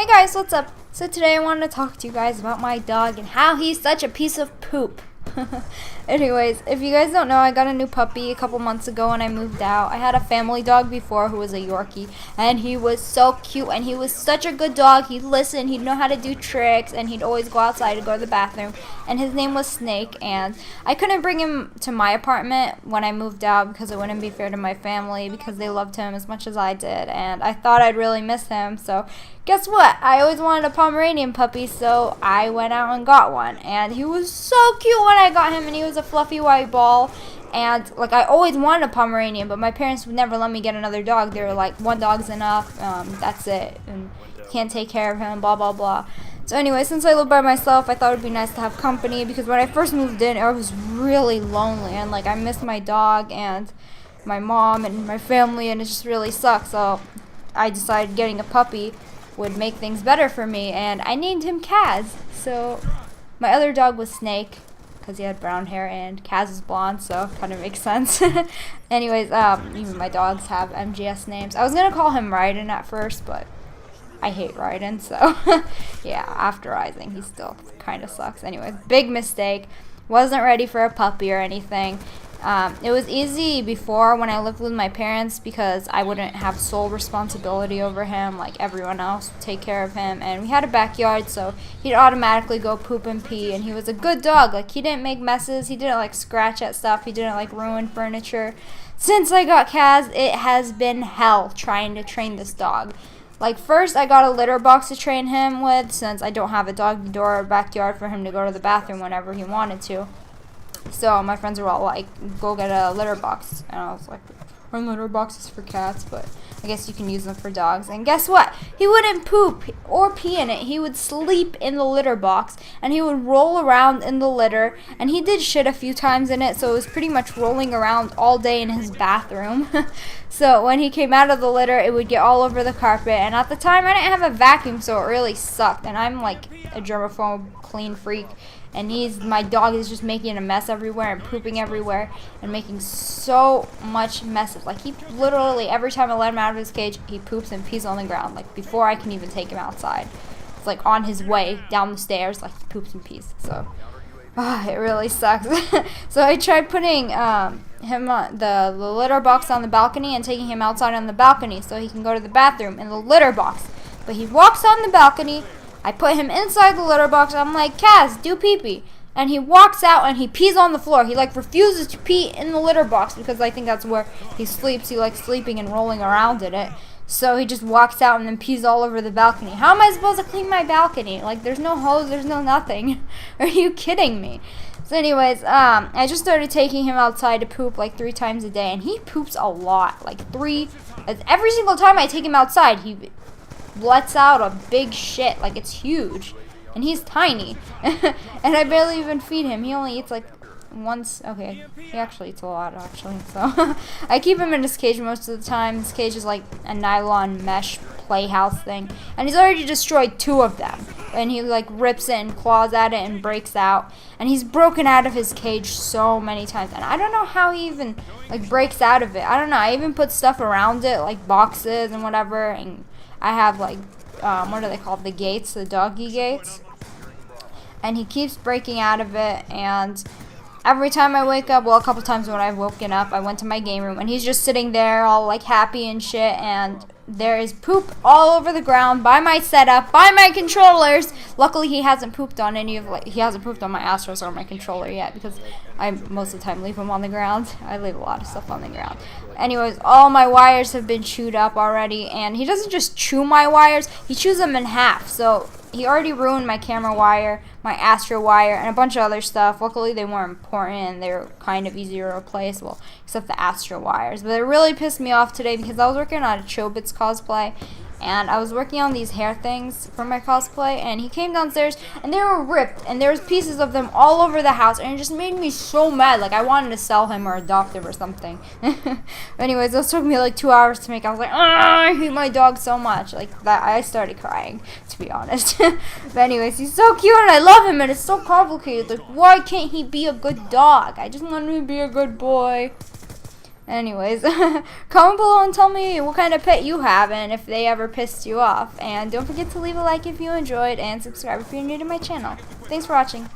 Hey guys, what's up? So today I wanted to talk to you guys about my dog and how he's such a piece of poop. Anyways, if you guys don't know, I got a new puppy a couple months ago when I moved out. I had a family dog before who was a Yorkie, and he was so cute, and he was such a good dog. He'd listen, he'd know how to do tricks, and he'd always go outside to go to the bathroom, and his name was Snake. And I couldn't bring him to my apartment when I moved out because it wouldn't be fair to my family because they loved him as much as I did, and I thought I'd really miss him. So guess what? I always wanted a Pomeranian puppy, so I went out and got one, and he was so cute when I got him, and he was a fluffy white ball. And like, I always wanted a Pomeranian, but my parents would never let me get another dog. They were like, one dog's enough, that's it, and you can't take care of him, blah blah blah. So anyway, since I live by myself, I thought it would be nice to have company, because when I first moved in, I was really lonely, and like, I missed my dog and my mom and my family, and it just really sucked. So I decided getting a puppy would make things better for me, and I named him Kaz. So my other dog was Snake because he had brown hair, and Kaz is blonde, so kind of makes sense. Anyways, even my dogs have MGS names. I was gonna call him Raiden at first, but I hate Raiden, so yeah, after Rising, he still kind of sucks. Anyways, big mistake. Wasn't ready for a puppy or anything. It was easy before when I lived with my parents because I wouldn't have sole responsibility over him, like everyone else would take care of him, and we had a backyard, so he'd automatically go poop and pee, and he was a good dog. Like, he didn't make messes, he didn't like scratch at stuff, he didn't like ruin furniture. Since I got Kaz, it has been hell trying to train this dog. Like, first I got a litter box to train him with, since I don't have a doggy door or backyard for him to go to the bathroom whenever he wanted to. So my friends were all like, go get a litter box. And I was like, our litter box is for cats, but I guess you can use them for dogs. And guess what? He wouldn't poop or pee in it. He would sleep in the litter box, and he would roll around in the litter. And he did shit a few times in it, so it was pretty much rolling around all day in his bathroom. So when he came out of the litter, it would get all over the carpet. And at the time, I didn't have a vacuum, so it really sucked. And I'm like a germaphobe clean freak. And my dog is just making a mess everywhere and pooping everywhere and making so much messes. Like, he literally, every time I let him out of his cage, he poops and pees on the ground. Like, before I can even take him outside. It's like on his way down the stairs, like, he poops and pees. So, it really sucks. So I tried putting him on the litter box on the balcony and taking him outside on the balcony so he can go to the bathroom in the litter box. But he walks on the balcony. I put him inside the litter box. I'm like, Kaz, do pee-pee. And he walks out and he pees on the floor. He like refuses to pee in the litter box because I think that's where he sleeps. He likes sleeping and rolling around in it. So he just walks out and then pees all over the balcony. How am I supposed to clean my balcony? Like, there's no hose, there's no nothing. Are you kidding me? So anyways, I just started taking him outside to poop like 3 times a day. And he poops a lot. Like every single time I take him outside, he lets out a big shit. Like, it's huge, and he's tiny. And I barely even feed him. He only eats like once. Okay, he actually eats a lot, actually. So I keep him in his cage most of the time. His cage is like a nylon mesh playhouse thing, and he's already destroyed 2 of them, and he like rips it and claws at it and breaks out, and he's broken out of his cage so many times, and I don't know how he even like breaks out of it. I don't know. I even put stuff around it, like boxes and whatever, and I have like, what are they called? The gates, the doggy gates. And he keeps breaking out of it. And every time I wake up, well, a couple times when I've woken up, I went to my game room and he's just sitting there all like happy and shit. And there is poop all over the ground by my setup, by my controllers. Luckily, he hasn't pooped on he hasn't pooped on my Astros or my controller yet, because I most of the time leave him on the ground. I leave a lot of stuff on the ground. Anyways, all my wires have been chewed up already, and he doesn't just chew my wires, he chews them in half. So he already ruined my camera wire, my Astro wire, and a bunch of other stuff. Luckily, they weren't important, and they were kind of easy to replace, well, except the Astro wires. But it really pissed me off today because I was working on a Chobits cosplay, and I was working on these hair things for my cosplay, and he came downstairs, and they were ripped, and there was pieces of them all over the house, and it just made me so mad. Like, I wanted to sell him or adopt him or something. Anyways, this took me like 2 hours to make. I was like, I hate my dog so much. Like, that, I started crying, to be honest. But anyways, he's so cute, and I love him, and it's so complicated. Like, why can't he be a good dog? I just want him to be a good boy. Anyways, comment below and tell me what kind of pet you have and if they ever pissed you off. And don't forget to leave a like if you enjoyed and subscribe if you're new to my channel. Thanks for watching. Bye.